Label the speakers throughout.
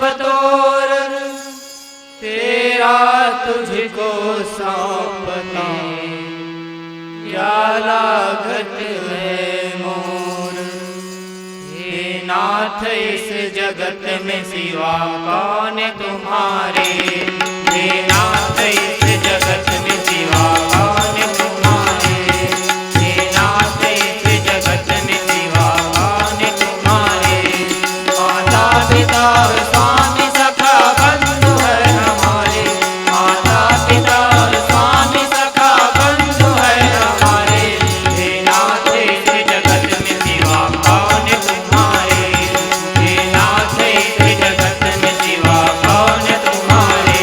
Speaker 1: सब तोर तेरा तुझको सौंपता, क्या लागत है मोर। हे नाथ इस जगत में सिवा कौन तुम्हारे, हे नाथ इस जगत में सिवा कौन तुम्हारे, हे नाथ इस जगत में सिवा कौन तुम्हारे। माता पिता स्वामी सखा बंधु है हमारे, माता पिता स्वामी सखा बंधु है हमारे। हे नाथ इस जगत में सिवा कौन तुम्हारे, हे नाथ इस जगत में सिवा कौन तुम्हारे।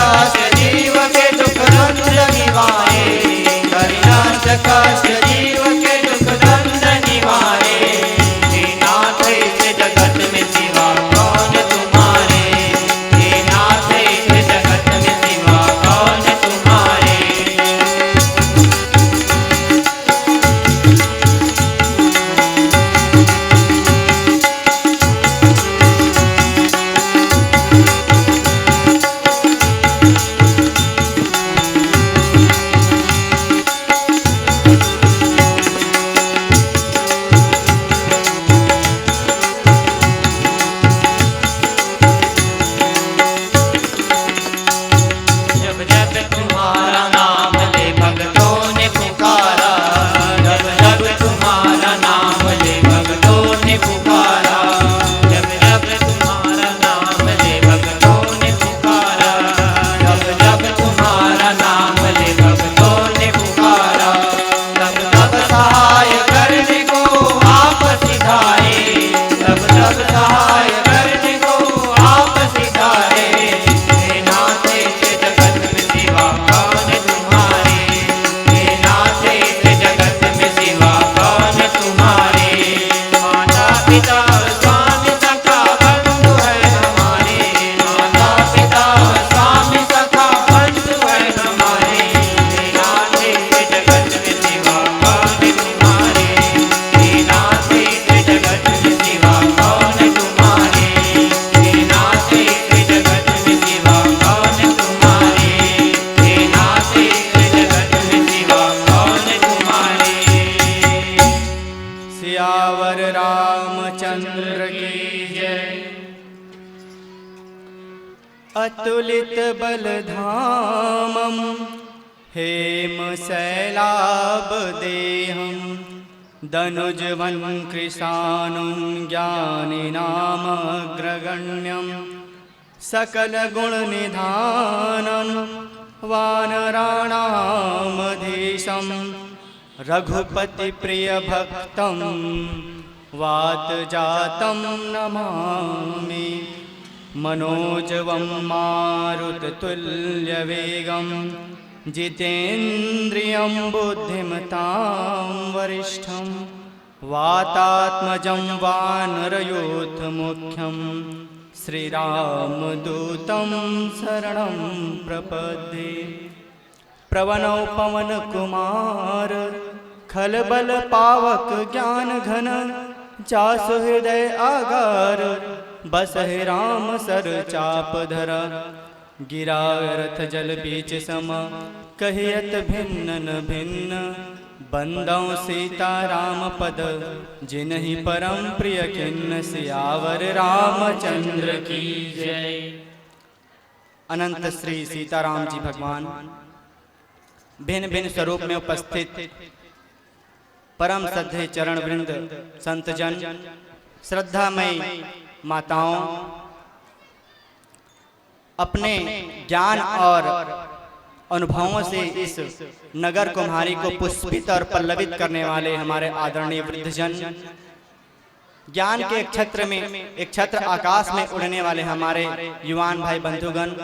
Speaker 1: कष्ट जीव के दुख दंड निवारे। हे नाथ इस जगत में सिवा कौन तुम्हारे, हे नाथ इस जगत में सिवा कौन तुम्हारे। सियावर रामचंद्र की जय। अतुलित बलधामं हेम शैलाभ देहं, दनुजवन कृशानुं ज्ञानिनामग्रगण्यं, सकल गुण निधानं वानराणामधीशं, रघुपति प्रिय भक्तं वात जातं नमामि। मनोजवं मारुततुल्यवेगं, जितेन्द्रियं बुद्धिमतां वरिष्ठं, वातात्मजं वानरयूथमुख्यं, श्रीरामदूतं शरणं प्रपद्ये। प्रवनौ पवन कुमार खलबल पावक ज्ञान घन, जासु हृदय आगार बसहि राम सर चाप धरा। गिरा रथ जल बीच सम कहियत भिन्न न भिन्न, बंदौ सीता राम पद जिनहि परम प्रिय किन्न। सियावर रामचंद्र की जय। अनंत श्री सीताराम जी भगवान भिन्न भिन्न स्वरूप में उपस्थित
Speaker 2: परम श्रद्धेय चरण वृंद, संतजन, श्रद्धामयी माताओं, अपने ज्ञान और अनुभवों से इस नगर कुम्हारी को पुष्पित और पल्लवित करने वाले हमारे आदरणीय वृद्धजन, ज्ञान के एक छत्र में, एक छत्र आकाश में उड़ने वाले हमारे युवान भाई बंधुगण,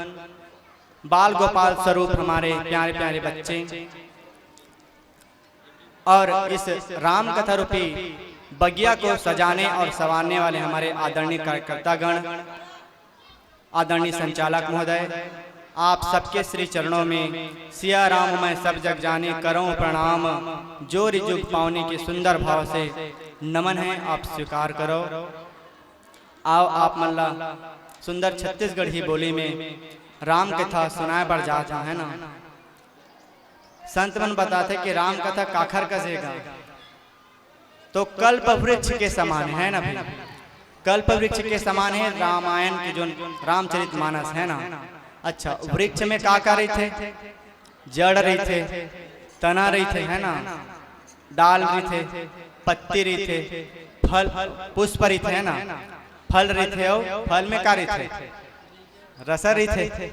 Speaker 2: बाल गोपाल स्वरूप हमारे प्यारे प्यारे बच्चे, और इस राम कथा रूपी बगिया को सजाने और संवारने वाले हमारे आदरणीय कार्यकर्तागण, आदरणीय संचालक महोदय, आप सबके श्री चरणों में सिया राम मैं सब जग जाने करूं प्रणाम, जो रिजुग पावनी के सुंदर भाव से नमन है, आप स्वीकार करो। आओ आप मल्ला सुंदर छत्तीसगढ़ी बोली में राम कथा सुनाए बढ़ जाता है ना। संत मन बताते कि राम कथा काखर कसेगा तो कल्प वृक्ष के समान है ना भाई, कल्प वृक्ष के समान है रामायण की जो रामचरितमानस है ना। अच्छा, वृक्ष में का रही थे, जड़ रही थे, तना रही थे है ना, डाल रही थे, पत्ती रही थे, फल पुष्प रही थे है ना, फल रही थे, और फल में का रही थे, रस रही थे,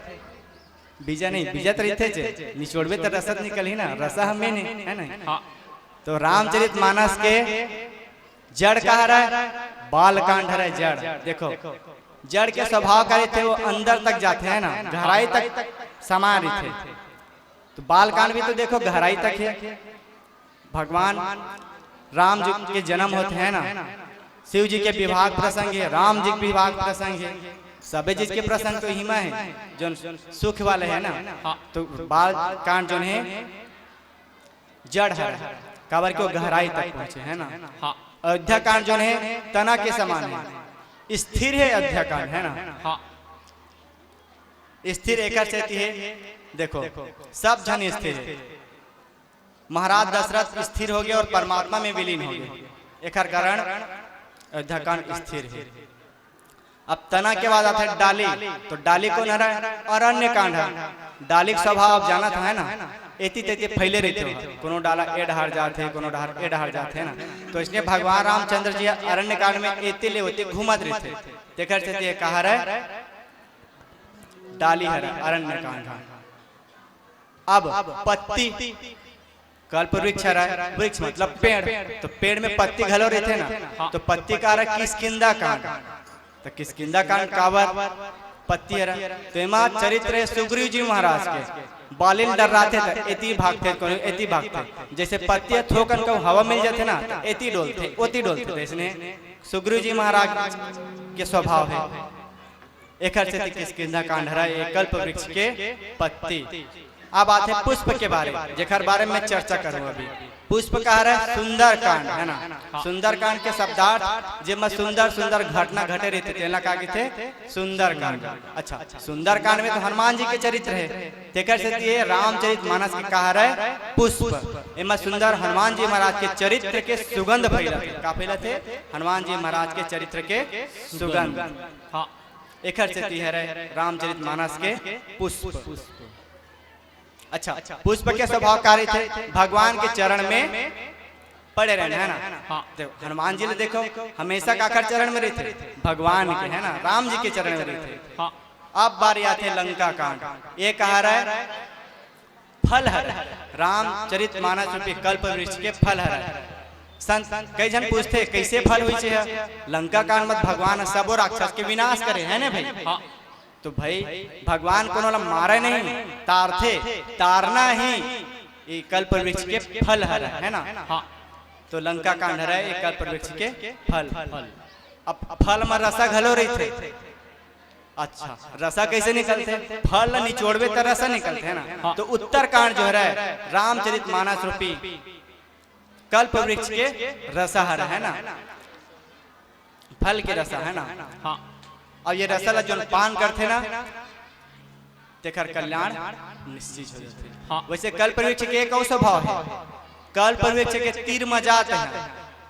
Speaker 2: बीजा नहीं, बीजत रही थे, निचोड़वे तो रसत निकल ही ना, रसा हमें नहीं है ना। तो रामचरितमानस के जड़ कहा रहा है, बाल कांड है जड़। देखो जड़ के स्वभाव करे थे, वो अंदर तक जाते हैं ना, गहराई तक समा रहे थे। तो बाल कांड भी तो देखो गहराई तक है। भगवान राम जी के जन्म होते हैं ना, शिव जी के विवाह प्रसंग है, राम जी के विवाह प्रसंग है, सभी चीज के प्रसंग तो हिमा है जो सुख वाले है ना। तो बाल कांड जो है जड़ है, काबर को गहराई तक पहुंचे है ना। अयोध्या कांड जो है तना के समान है, स्थिर है अयोध्या कांड है ना। स्थिर एक है, देखो सब जन स्थिर है। महाराज दशरथ स्थिर हो गए और परमात्मा में विलीन हो गए, एक कारण अयोध्या कांड स्थिर है। अब तना के बाद आता है डाली, तो डाली को नरा अरण्य कांड है। डाली का स्वभाव आप जाना था है ना, एती तेती फैले रहते हो, कोनो डाला एड हार जाते, कोनो डाल एड हार जाते है ना। तो इसलिए भगवान रामचंद्र जी अरण्य कांड में एते ले होते घूमत रहते, देखर से कहा रहे डाली हर अरण्य कांड। अब पत्ती कल्प वृक्ष है, वृक्ष मतलब पेड़, तो पेड़ में पत्ती घलो रहते ना, तो पत्ती का रहा किसकिंदा कांड। तो किसकिंदा कांड काबर पत्ती हरा, तो एमा चरित्र है सुग्रीव जी महाराज के। बालिन डर रहा थे, एती भागते, एती भागते, जैसे पत्ती थोकन को हवा मिल जाते ना, तो एती डोलते, ओती डोलते। इसने सुग्रीव जी महाराज के स्वभाव है। एक से किसकिंदा कांड हरा, एक कल्प वृक्ष के पत्ती। अब आते पुष्प के जेखर बारे में चर्चा करूँ अभी। पुष्प कहा रहा सुंदर कांड है ना। सुंदर कांड के शब्दार्थ जिसमें सुंदर सुंदर घटना घटे रहते थे, का थे सुंदर कांड। अच्छा, सुंदर कांड में तो हनुमान जी के चरित्र है, तेकर से रामचरितमानस के कहा रहा पुष्प। इनमें सुंदर हनुमान जी महाराज के चरित्र के सुगंध फैलते, का फैलते हनुमान जी महाराज के चरित्र के सुगंध। एक है रामचरितमानस के पुष्प। अच्छा, पुष्प के स्वभाव कार्य थे, भगवान के चरण में पड़े रहने है ना। देखो हनुमान जी ने देखो हमेशा काकर चरण में रहते, भगवान के है ना, राम जी के चरण में रहते। अब बारी आते लंका कांड। ये कहा रहा है फल हर, रामचरितमानस रूपी कल्प वृक्ष के फल हर। संत कई जन पूछते कैसे फल हुई है। लंका कांड में भगवान सबो राक्षस के विनाश करे है ना भाई। तो भाई भगवान को मारे नहीं, तारथे, तारना ही ये कल्प वृक्ष के फल हर है ना। तो लंका कांड है ये कल्प वृक्ष के फल। अब फल में रसा घलो रही थे। अच्छा, रसा कैसे निकलते, फल निचोड़वे तो रसा निकलते है ना। तो उत्तर कांड जो है रामचरितमानस रूपी कल्प वृक्ष के रसा हर है ना, फल के रसा है ना। और ये रसल जो पान करते ना, तेखर कल्याण निश्चित हो जाते। वैसे कल्प वृक्ष के एक स्वभाव है, कल्प वृक्ष के तीर में जाते हैं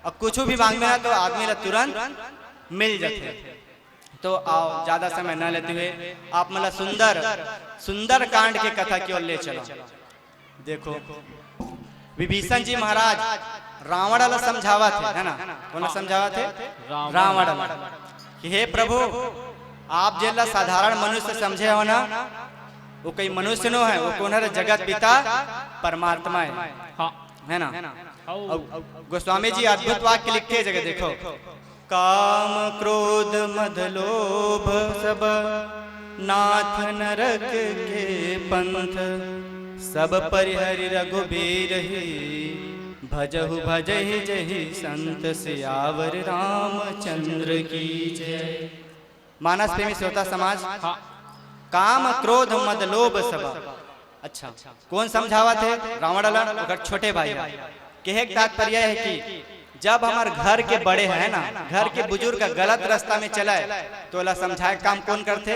Speaker 2: और कुछ भी मांगना तो आदमी ला तुरंत मिल जाते। तो आओ ज्यादा समय न लेते हुए आप मतलब सुंदर सुंदर कांड के कथा की ओर ले चलो। देखो विभीषण जी महाराज रावण वाला समझावा थे, है ना? कौन समझावा थे? रावण वाला कि हे प्रभु, आप जेला साधारण मनुष्य समझे हो ना, वो कोई मनुष्य नो है, वो कौन है? जगत पिता परमात्मा है ना? गोस्वामी जी अद्भुत वाक्य लिखते हैं जगह, देखो, काम क्रोध मद लोभ सब नाथ नरक के पंथ, सब परिहरि रघुबीर ही भजहु भजहि जहि संत, सियावर रामचंद्र की जय। मानस प्रेमी श्रोता समाज, काम क्रोध मद लोभ सब, अच्छा कौन समझावा थे? रावण अगर छोटे भाई कहे तात्पर्य है कि जब हमारे घर के बड़े हैं ना, घर के बुजुर्ग गलत रास्ता में चला है तो ला समझाए काम कौन करते?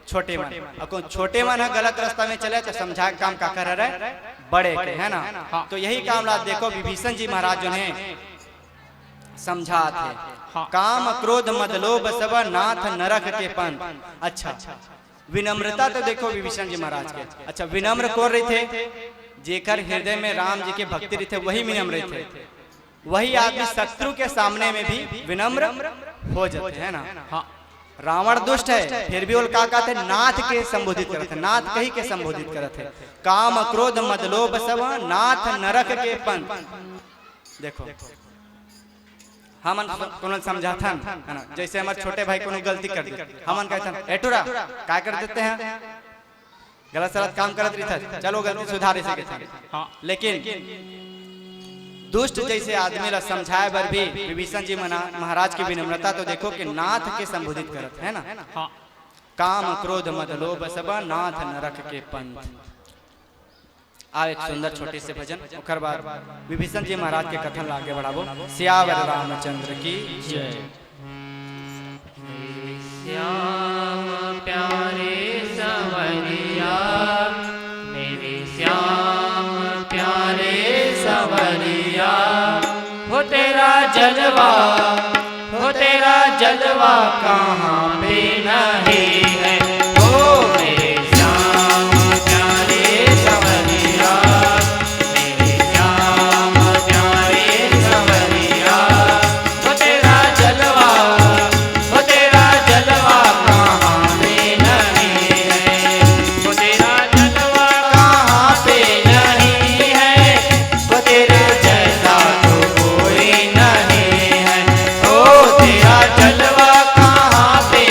Speaker 2: छोटे मन। और कौन छोटे मन है गलत रास्ता में चले तो समझाए काम का कर रहे? बड़े के, है ना? तो यही काम ला देखो विभीषण जी महाराज जो है समझा थे, काम क्रोध मद लोभ सब नाथ नरक के पंथ। अच्छा, विनम्रता तो देखो विभीषण जी महाराज के। अच्छा, विनम्र कौन रहे थे? जेकर हृदय में राम जी के भक्ति रहे थे वही विनम्र थे। वही आदमी शत्रु के सामने में भी विनम्र हो जाते, है ना? रावण दुष्ट है फिर भी वो का कहते नाथ के संबोधित करते, नाथ कही के संबोधित करते। काम क्रोध मद लोभ सब नाथ नरक के पंथ। देखो हमन कोनो समझाथन, है ना? जैसे हमारे छोटे भाई कोनो गलती कर दी, हमन कहते एटुरा क्या कर देते हैं? गलत सलत काम करत रही था, चलो गलती सुधारे से थे। लेकिन दुष्ट जैसे आदमी ला समझाए बर भी विभीषण जी महाराज की विनम्रता तो देखो कि नाथ के संबोधित करत है ना? काम क्रोध मद लोभ सब नाथ नरक के पंथ। आओ एक सुंदर छोटे से भजन, ओकर बाद विभीषण जी महाराज के कथन आगे बढ़ाबो। सियावर रामचंद्र की जय।
Speaker 1: श्याम प्यारे सवरिया, मेरे श्याम प्यारे सवरिया, हो तेरा जलवा, हो तेरा जलवा कहाँ पे नहीं है। ओ मेरे श्याम प्यारे सवरिया, मेरे श्याम प्यारे सवरिया, हो तेरा जलवा, हो तेरा जलवा कहाँ पे नहीं है। हो तेरा जलवा कहाँ पे नहीं है, वो तेरे जैसा तो कोई नहीं है। ओ तेरा जलवा कहाँ पे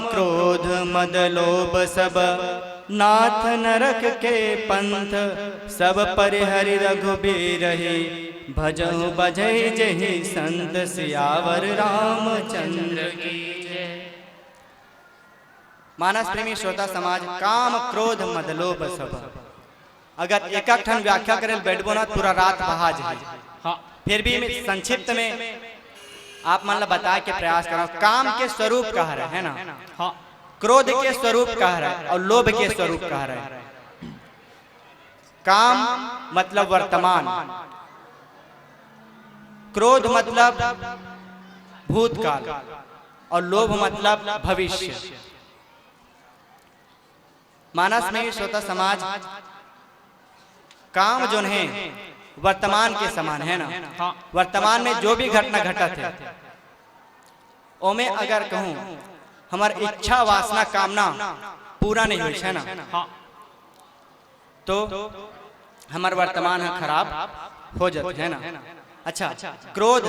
Speaker 2: क्रोध मद लोभ सब नाथ नरक के पंथ, सब परिहरि रघुबीर ही भजहु बजै जहि संत, सियावर रामचंद्र की जय। मानस प्रेमी श्रोता समाज, काम क्रोध मद लोभ सब, अगर एक ठन व्याख्या करे बैठबो ना पूरा रात बहा जाए। हाँ, फिर भी मैं संक्षिप्त में आप मान ला बताए के प्रयास करो। काम के स्वरूप कह रहे है ना, हाँ, क्रोध के स्वरूप कह रहा है और लोभ के स्वरूप कह रहा है। काम मतलब वर्तमान, क्रोध मतलब भूतकाल और लोभ मतलब भविष्य। मानस में श्रोता समाज, काम जो है वर्तमान के समान है ना, हाँ, वर्तमान में जो भी घटना घटत है ओमे अगर कहूं हमार इच्छा वासना कामना पूरा नहीं हुई है ना, हाँ, तो हमार वर्तमान है खराब हो जाते है ना। अच्छा, क्रोध,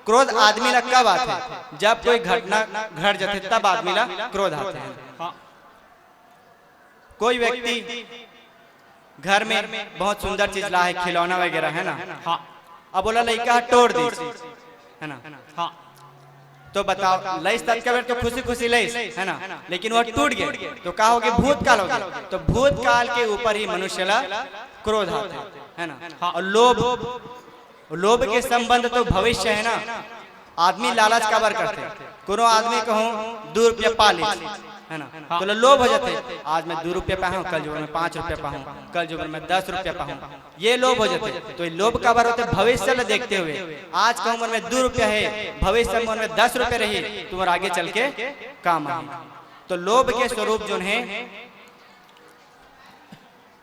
Speaker 2: क्रोध आदमी ला कब आते है? जब कोई घटना घट जाते तब आदमी ला क्रोध आते हैं। हाँ। कोई व्यक्ति घर में बहुत सुंदर चीज ला है, खिलौना वगैरह है ना, हाँ, अब बोला लड़का तोड़ दी है ना, हाँ, तो बताओ लइस तक के तो खुशी खुशी लइस है ना, लेकिन वो टूट गए तो क्या हो गया? भूतकाल हो गया। तो भूतकाल के ऊपर ही मनुष्य ला क्रोध आता है ना, हाँ, और लोभ, लोभ के संबंध तो भविष्य है ना। आदमी लालच काबर करते, कोनो आदमी कहूं 2 रुपया पा ली है ना, हाँ, तो लोभ हो जाते, आज मैं 2 रुपया पाऊं, कल जो मैं 5 रुपया पाऊं, कल जो मैं 10 रुपया पाऊं, ये लोभ हो जाते। तो ये लोभ काबर होते? भविष्य में देखते हुए, आज का उम्र में 2 रुपया है, भविष्य में उम्र में 10 रुपया रही, तुम्हारे आगे चल के काम आए। तो लोभ के स्वरूप जो है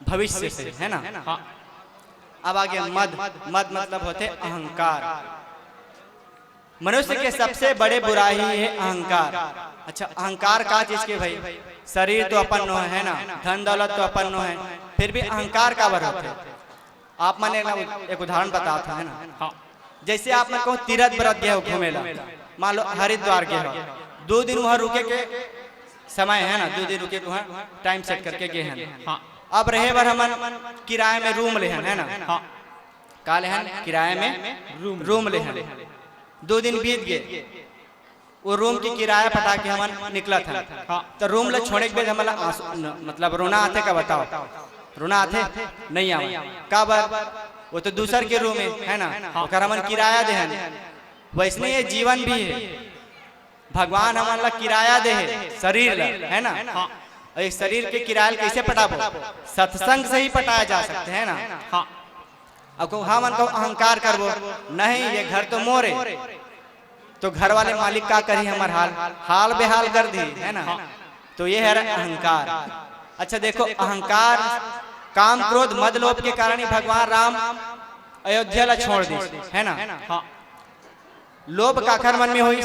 Speaker 2: भविष्य से है ना, हाँ। अब आगे मद, मद मतलब होते अहंकार। मनुष्य के सबसे बड़े बुराई है अहंकार। अच्छा, अहंकार का चीज के भाई? शरीर तो अपन नो है ना, धन दौलत तो अपन नो है, फिर भी अहंकार का बर होते। आप मैंने एक उदाहरण बताता है ना, हाँ, जैसे आप मैं कहूँ तीरथ व्रत गया हो घूमेला, मान लो हरिद्वार गया हो, 2 दिन वहाँ रुके के समय है ना, 2 दिन रुके वहाँ टाइम सेट करके गए हैं, हाँ। अब रहे बार हम किराए में रूम ले है ना, हाँ, काले हैं किराए में रूम ले हैं। 2 दिन बीत गए, वो रूम की किराया पटा के हम निकला था, हाँ, तो रूम ले छोड़े के बाद हमारा मतलब रोना आते का बताओ, रोना आते नहीं आवे का बार, वो तो दूसर के रूम है ना, ओकर हमन किराया दे हैं। वैसने ये जीवन भी है, भगवान हमारा किराया दे है शरीर है ना, हाँ, इस शरीर के किराया कैसे पटाबो? सत्संग से ही पटाया जा सकते है ना, हाँ। अब हम अहंकार करबो नहीं, ये घर तो मोरे, तो घर वाले मालिक का करी हमार हाल, हाल बेहाल कर दी है ना, तो ये है अहंकार। अच्छा देखो, अहंकार, काम क्रोध मद लोभ के कारण ही भगवान राम अयोध्या ला छोड़ दी है ना, हाँ। लोभ काखर मन में हुई?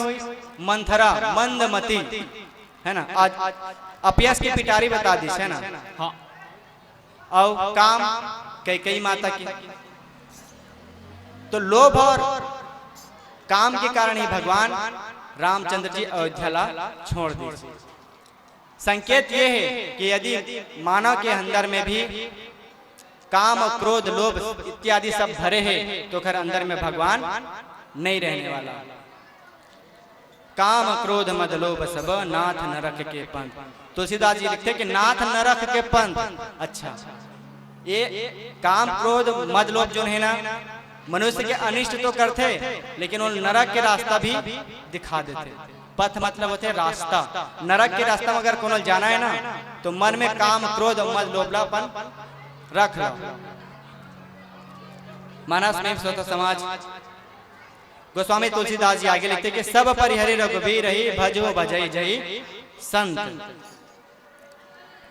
Speaker 2: मंथरा मंदमती है ना, आज अपयस की पिटारी बता दी है ना, हाँ। और काम कई माता की, तो लोभ और काम के कारण ही भगवान रामचंद्र जी अयोध्या ला छोड़ दी। संकेत ये है कि यदि मानव के अंदर में भी काम क्रोध लोभ इत्यादि सब भरे हैं तो खैर अंदर में भगवान नहीं रहने वाला। काम क्रोध मद लोभ सब नाथ नरक के पंथ। तुलसीदास जी लिखते कि नाथ नरक के पंथ। अच्छा, ये काम क्रोध मद लोभ जो है ना, मनुष्य के अनिष्ट तो करते लेकिन वो नरक के रास्ता भी दिखा देते। पथ मतलब होते रास्ता। नरक के रास्ता में अगर कोनो जाना है ना तो मन में काम क्रोध मद लोभलापन रख लो। मानस में सोता समाज गोस्वामी तुलसीदास जी आगे लिखते कि सब परिहरि रघुबीर ही भजो भजई जई संत।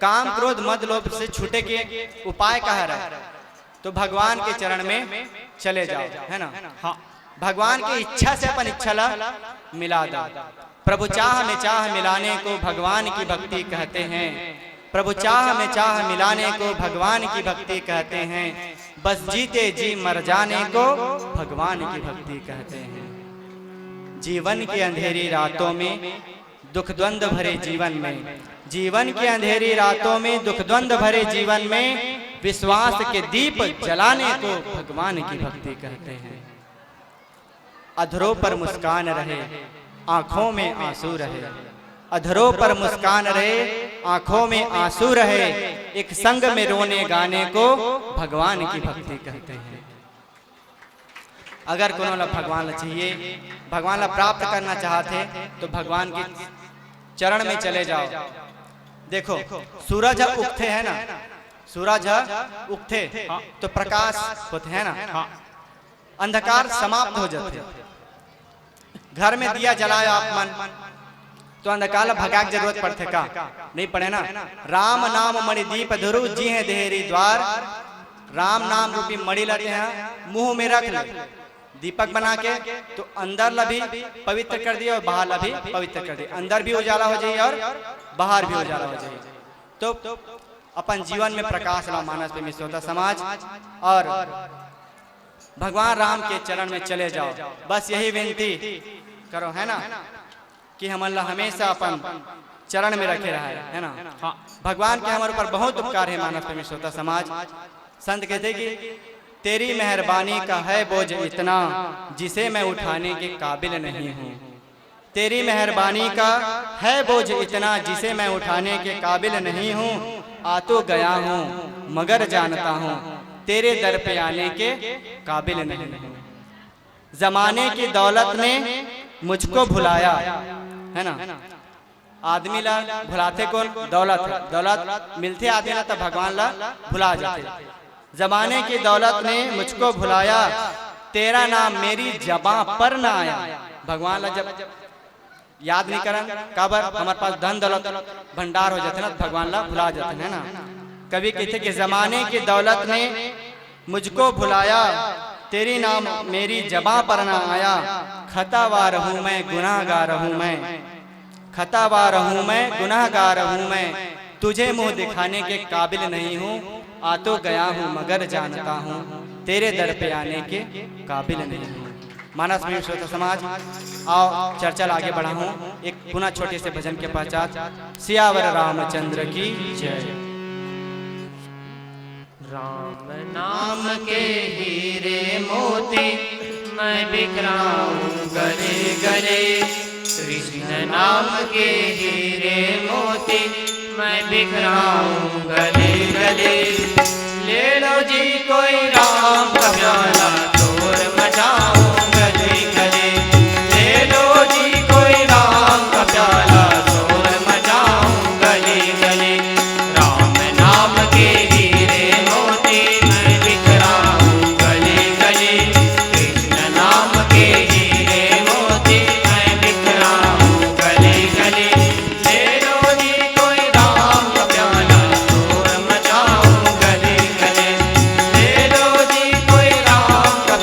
Speaker 2: काम क्रोध मद लोभ से छूटे के उपाय कह रहा है तो भगवान के चरण में चले जाओ, है ना। हाँ, भगवान की इच्छा से अपन इच्छा ला मिला दो। प्रभु चाह में चाह मिलाने को भगवान की भक्ति कहते हैं। प्रभु चाह में चाह मिलाने को भगवान की भक्ति कहते हैं। बस जीते जी मर जाने को भगवान की भक्ति कहते हैं। जीवन की अंधेरी रातों में दुख द्वंद्व भरे जीवन में, जीवन की अंधेरी रातों में दुख द्वंद्व भरे जीवन में विश्वास के दीप जलाने को भगवान की भक्ति कहते हैं। अधरों पर मुस्कान रहे, आंखों में आंसू रहे, अधरों पर मुस्कान रहे, आंखों में आंसू रहे, एक संग में रोने गाने को भगवान की भक्ति कहते हैं। अगर कोनो ला भगवान ला चाहिए, भगवान ला प्राप्त करना चाहते तो भगवान के चरण में चले जाओ। देखो सूरज उगते है ना, सूरज उगते तो प्रकाश होते है ना, अंधकार समाप्त हो जाते। घर में दिया जलाया आप मन तो अंधकार भगा की जरूरत पड़ते का नहीं पड़े ना। राम नाम मणि दीप धुरु जी है देहरी द्वार, राम नाम रूपी मणि लेते हैं मुंह में रख ले दीपक बना के, तो अंदर ला भी पवित्र कर दिया और बाहर ला भी पवित्र कर दिया, अंदर भी उजाला हो जाए और बाहर भी उजाला हो जाए। तो अपन जीवन में प्रकाश ला मानस पे मिश्रोता समाज और भगवान राम के चरण में चले जाओ। बस यही विनती करो है ना कि हम अल्लाह हमेशा अपन चरण में रखे रहा है ना। भगवान के हमारे ऊपर बहुत उपकार है मानस पे मिश्रोता समाज। संत कहते कि तेरी मेहरबानी का है बोझ इतना जिसे मैं उठाने के काबिल नहीं हूँ, तेरी मेहरबानी का है बोझ इतना जिसे मैं उठाने के काबिल नहीं हूँ। आ तो गया हूँ मगर जानता हूँ तेरे दर पे आने के काबिल नहीं हूँ। जमाने की दौलत ने मुझको भुलाया है ना, आदमी ला भुलाते कौन? दौलत। दौलत मिलते आदमी ला तब भगवान ला भुला जाते। जमाने की दौलत ने मुझको भुलाया, तेरा नाम मेरी जबां पर ना आया। भगवान ला जब याद नहीं करन काबर हमारे पास धन दौलत भंडार हो जाते ना, भगवान ला भुला जाते हैं ना। कभी कहते कि जमाने की दौलत ने मुझको भुलाया, तेरी नाम मेरी जबां पर ना आया। खतावार हूँ मैं गुनाहगार हूँ मैं, खतावार हूँ मैं गुनाहगार हूँ मैं, तुझे मुंह दिखाने के काबिल नहीं हूँ। आ तो गया हूँ मगर जानता हूँ तेरे दर पे आने के काबिल नहीं हूँ। मानस में श्रोता समाज आओ चर्चा आगे बढ़ा हूँ एक पुनः छोटे से भजन के पश्चात। सियावर रामचंद्र की जय।
Speaker 1: राम नाम के हीरे मोती मैं बिखराऊं गले गले, कृष्ण नाम के हीरे मोती मैं बिखराऊं गले गले। ले लो जी कोई राम का प्याला शोर मचाऊं गले गले, ले लो जी कोई राम का प्याला शोर मचाऊं गले गले। राम नाम के हीरे मोती मैं बिखराऊं गले गले, कृष्ण नाम के हीरे मोती मैं बिखराऊं गले गले। ले लो जी कोई राम का प्याला शोर मचाऊं गले गले, ले लो जी कोई राम का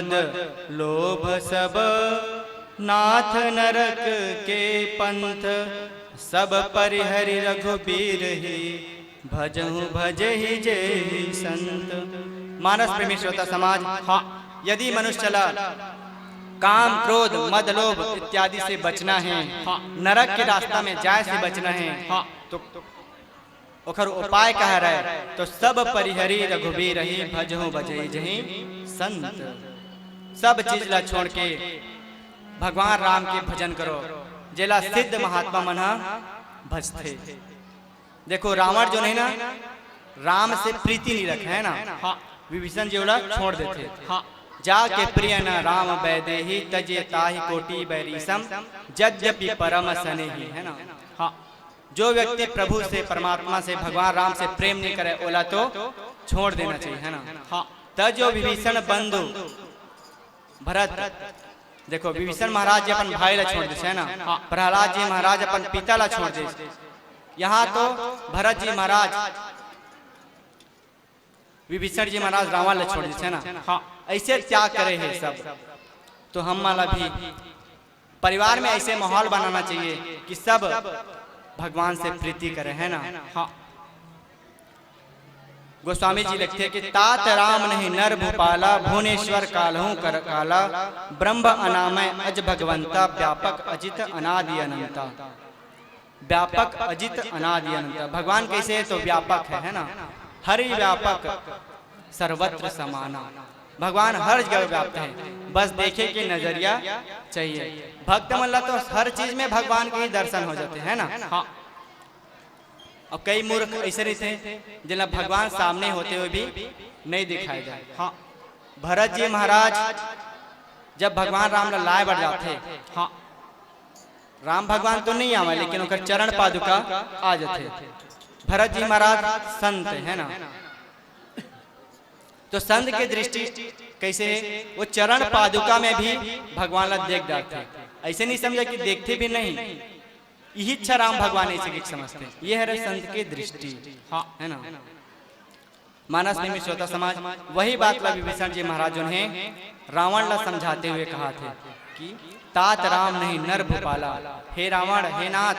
Speaker 2: मद लोभ सब नाथ नरक के पंथ सब परिहरि रघुबीर ही भजहु भजहि जय संत। मानस प्रेमी श्रोता समाज, हाँ, यदि मनुष्य चला काम क्रोध मद लोभ इत्यादि से बचना है, हाँ, नरक के रास्ता में जाए से बचना है, हाँ, तो ओकर उपाय कह रहे तो सब परिहरि रघुबीर ही भजहु भजहि जहि संत। सब चीज ला छोड़ के भगवान राम के भजन करो, जेला सिद्ध महात्मा मन भजते। देखो रावण जो नहीं ना, राम से प्रीति नहीं रखे है ना, हाँ, विभीषण जी वाला छोड़ देते, हाँ, जाके प्रिय न राम बैदेहि तजे ताहि कोटि बैरीसम यद्यपि परम स्नेही, है ना, हाँ, जो व्यक्ति प्रभु से परमात्मा से भगवान राम से प्रेम नहीं करे ओला तो छोड़ देना चाहिए, है ना, हाँ। तजो विभीषण बंधु भरत, देखो विभीषण महाराज जी अपन भाई ला छोड़ दे, है ना, हाँ, प्रहलाद जी महाराज अपन पिता ला छोड़ दे, यहाँ तो भरत जी महाराज विभीषण जी महाराज रावण ला छोड़ दे, है ना, हाँ, ऐसे त्याग करे है सब। तो हम वाला भी परिवार में ऐसे माहौल बनाना चाहिए कि सब भगवान से प्रीति करे, है ना, हाँ। गोस्वामी जी लिखते हैं कि तात राम नहीं नर भूपाला भुवनेश्वर कालहू कर काला ब्रह्म अनामय अज भगवंता व्यापक अजित अनादि अनंता। व्यापक अजित अनादि अनंता, भगवान कैसे है तो व्यापक है ना, हरि व्यापक सर्वत्र समाना, भगवान हर जगह व्याप्त है, बस देखे के नजरिया चाहिए। भक्त मल्ला तो हर चीज में भगवान के ही दर्शन हो जाते हैं ना, हाँ। और कई मूर्ख ऐसे रहते हैं जिन्हें भगवान सामने होते हुए भी नहीं दिखाई जाए, हाँ। भरत जी महाराज जब भगवान राम लाए बढ़ जाते, हाँ, राम भगवान तो नहीं आवे लेकिन उनका चरण पादुका आ जाते। भरत जी महाराज संत है ना, तो संत की दृष्टि कैसे है, वो चरण पादुका में भी भगवान ला देख डालते, ऐसे नहीं समझा कि देखते भी नहीं, यही इच्छा राम भगवान ऐसे समझते, ये है संत की दृष्टि, हाँ, है ना। मानस में श्रोता समाज वही बात ला विभीषण जी महाराज ने रावण ला समझाते हुए कहा थे कि तात राम नहीं नर भूपाला, हे रावण, हे नाथ,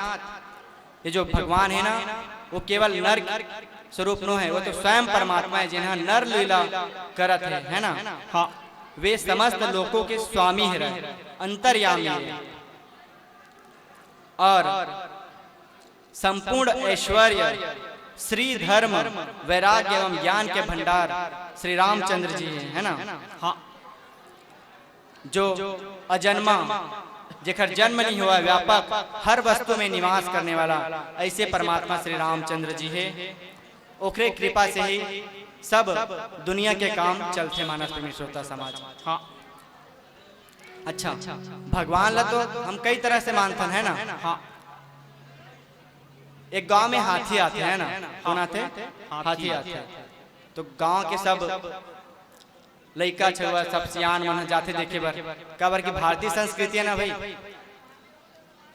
Speaker 2: ये जो भगवान है ना वो केवल नर स्वरूप नो है, वो तो स्वयं परमात्मा है जिन्हें नर लीला करत है ना, हाँ, वे समस्त लोगों के स्वामी है, अंतर्यामी है और संपूर्ण ऐश्वर्य श्री धर्म वैराग्य एवं ज्ञान के भंडार श्री रामचंद्र जी है ना, हाँ, जो अजन्मा जेकर जन्म नहीं हुआ, व्यापक हर वस्तु में निवास करने वाला ऐसे परमात्मा श्री रामचंद्र जी है। ओकरे कृपा से ही सब दुनिया के काम चलते मानस प्रेमी श्रोता समाज, हाँ। अच्छा, भगवान ला तो हम कई तरह से मानते हैं ना, हाँ। एक गांव में हाथी आते हैं ना, कौन आते, हाथी आते, तो गांव के सब लड़का छुआ सब सियान मन जाते देखे बर, कबर की भारतीय संस्कृति है ना भाई,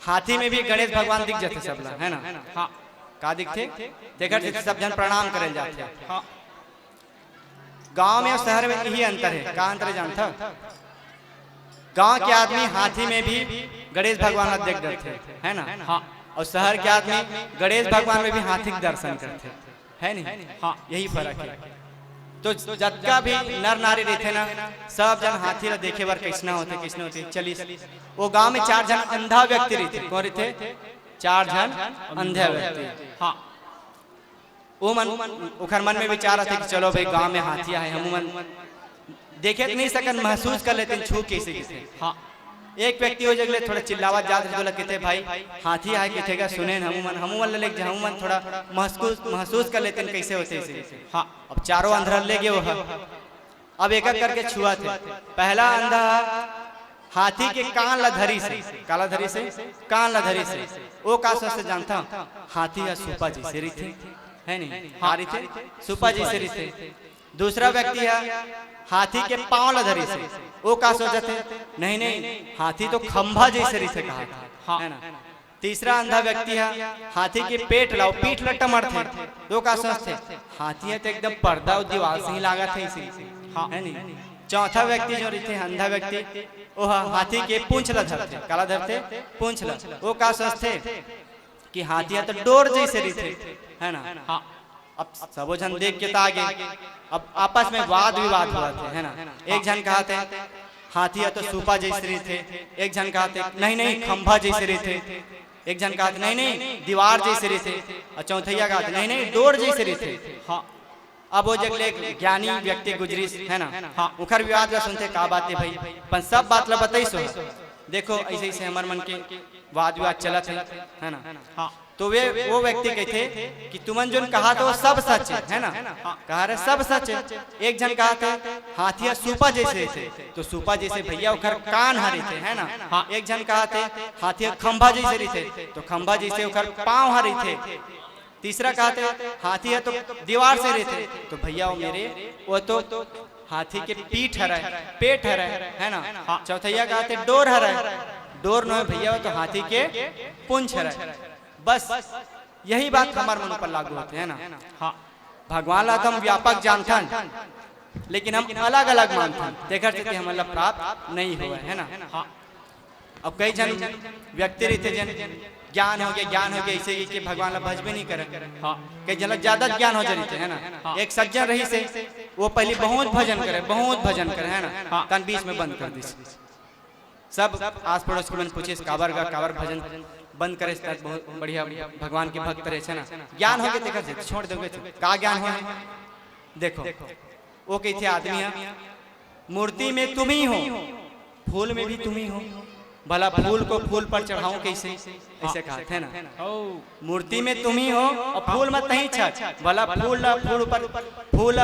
Speaker 2: हाथी में भी गणेश भगवान दिख जाते सब ला, है ना, हाँ, का दिखते देखते सब जन प्रणाम करे जाते, हाँ। गांव में और शहर में यही अंतर है, का अंतर जानता, गांव के आदमी हाथी में भी गणेश भगवान देख डरते है ना, हाँ, और शहर के आदमी गणेश भगवान में भी हाथी के दर्शन करते है नहीं, हाँ, यही फर्क है। तो जतका भी नर नारी रहते ना सब जन हाथी ला देखे बार कैसना होते चलिए, वो गांव में 4 जन अंधा व्यक्ति रहते, कौन रहते, 4 जन अंधे व्यक्ति, हाँ। वो उखर मन में विचार आते कि चलो भाई गांव में हाथी आए, हम मन देखे नहीं सकन, महसूस कर लेते छू कैसे कैसे, हाँ। एक व्यक्ति हो जगले थोड़ा चिल्लावत जाते बोला कहते भाई हाथी आए कहते का सुने हम ले मन थोड़ा महसूस कर लेते कैसे होते ऐसे, हाँ। अब चारों अंधर ले गए वो, अब एक एक करके छुआ थे। पहला अंधा हाथी के कान ला धरी से, काला धरी से, कान ला धरी से, वो का से जानता हाथी या सुपा जी से रीते है नहीं, हारी थे सुपा जी से रीते। दूसरा व्यक्ति है हाथी के पांव ला धरी से, वो का सोचते नहीं हाथी तो खंभा जैसे रीते कहा था, है ना। तीसरा अंधा व्यक्ति है हाथी के पेट लाओ पीठ लट्टा मरते, तो का सोचते हाथी है तो एकदम पर्दा दीवार से ही लागा थे इसी, हाँ, है नहीं। चौथा व्यक्ति जो रही थे अंधा व्यक्ति वो हाथी के पूंछ ला धरते, काला धरते पूंछ ला, वो का सोचते कि हाथी तो डोर जैसे रही थे, है ना।
Speaker 1: हाँ
Speaker 2: अब सबो जन देख के तागे, अब आपस में वाद विवाद हुआ थे, है ना। एक जन कहा थे हाथी तो सूपा जैसे रही थे, एक जन कहा थे नहीं नहीं खंभा जैसे रही थे, एक जन कहा नहीं नहीं दीवार जैसे रही थे, और चौथैया कहा नहीं नहीं डोर जैसे रही थे।
Speaker 1: हाँ
Speaker 2: अब वो जगले एक ज्ञानी व्यक्ति गुजरी, है ना। हाँ उखर विवाद का सुनते का बात है भाई, पर सब बात ला बताई सो, देखो ऐसे ऐसे हमार मन के वाद विवाद चलत है ना।
Speaker 1: हाँ
Speaker 2: तो वे वो व्यक्ति कहते कि तुमन जो कहा तो वो सब सच है ना, कहा रहे सब सच है। एक जन कहा था हाथिया सूपा जैसे थे, तो सूपा जैसे भैया उखर कान हरे थे, है ना। एक जन कहा थे हाथिया खंभा जैसे रही थे, तो खंभा जैसे उखर पांव हरे थे। तीसरा कहा थे हाथी है तो दीवार से रहे थे, तो भैया वो मेरे वो तो हाथी के पीठ हरा है, पेट हरा है ना। चौथैया कहा थे डोर हरा है, डोर न भैया वो तो हाथी के पूंछ हरा है। बस यही बात हमारे मन पर लागू होते है ना। हाँ भगवान ला तो हम व्यापक जानथन, लेकिन हम अलग अलग मानथन, देखा कि हमारा प्राप्त नहीं हुआ है ना। हाँ अब कई जन व्यक्ति रहते जन ज्ञान हो गया ऐसे ही कि भगवान ला भजबे नहीं करे। हाँ कई जन ज्यादा ज्ञान हो जाते है ना। एक सज्जन रही से वो पहले बहुत भजन करे है ना, तन बीच में बंद कर दी। सब आस पड़ोस के मन पूछे काबर भजन बंद करे, बहुत बढ़िया भगवान के भक्त रहे ना। ज्ञान हो गए देखा छोड़ दोगे का ज्ञान हो। देखो वो कहते आदमी है मूर्ति में तुम ही हो, फूल में भी तुम ही हो, भला फूल को फूल पर चढ़ाऊं कैसे, ऐसे कहते हैं ना। मूर्ति में तुम ही हो और फूल मत नहीं छत, भला फूल ऊपर फूल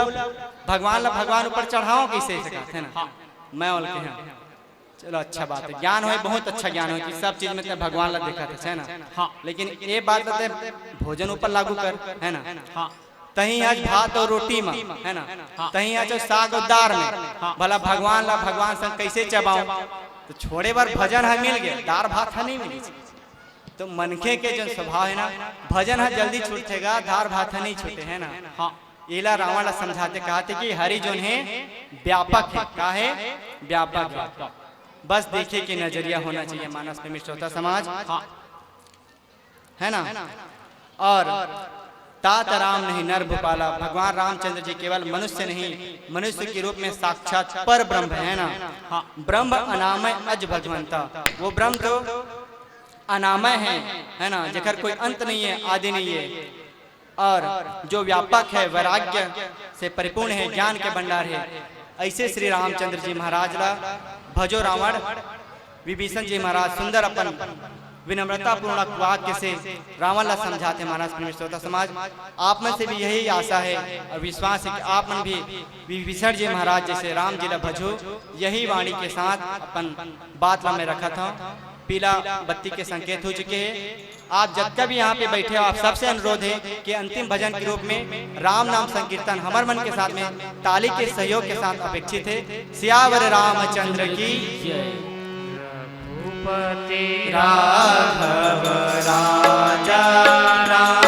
Speaker 2: भगवान ऊपर चढ़ाऊं कैसे, ऐसे कहते हैं ना। मैं बोल के चलो अच्छा बात है, ज्ञान हो बहुत अच्छा ज्ञान हो कि सब चीज में तो भगवान ला देखा है ना। हाँ लेकिन ये बात बताते भोजन ऊपर लागू कर, है ना। हाँ तही आज भात और रोटी में, है ना। तही आज साग और दाल में, भला भगवान संग कैसे चबाऊं, तो छोड़े बार भजन है मिल गया, दार भात है नहीं मिली। तो मनखे के जो स्वभाव है ना, भजन है जल्दी छूटेगा, दार भात है नहीं छूटे, है ना। हाँ इला रावण समझाते कहते कि हरि जो है व्यापक है, का है व्यापक है। बस देखिए कि नजरिया होना चाहिए मानस में श्रोता समाज, है ना। और तात राम नहीं नर भूपाला, भगवान रामचंद्र जी केवल मनुष्य नहीं, मनुष्य के रूप में साक्षात पर ब्रह्म है ना। हाँ ब्रह्म अनामय अज भगवंता, वो ब्रह्म तो अनामय है ना, जेकर कोई अंत नहीं है, आदि नहीं है, और जो व्यापक है, वैराग्य से परिपूर्ण है, ज्ञान के भंडार है। ऐसे श्री रामचंद्र जी महाराज ला भजो रावण, विभीषण जी महाराज सुंदर अपन विनम्रता पूर्णक वाक्य से रावण ला समझाते महाराज। प्रेमी श्रोता समाज आप में से भी यही आशा है और विश्वास है कि आप मन भी विभीषण जी महाराज जैसे राम जी ला भजो, यही वाणी के साथ अपन बात ला में रखा था। पीला बत्ती के संकेत हो चुके हैं। आप जब कभी यहाँ पे बैठे हो, आप सबसे अनुरोध है कि अंतिम भजन के रूप में राम नाम संकीर्तन हमारे मन के साथ में ताली के सहयोग के साथ अपेक्षित है। सियावर रामचंद्र की
Speaker 1: रघुपति
Speaker 2: राघव राजा राम।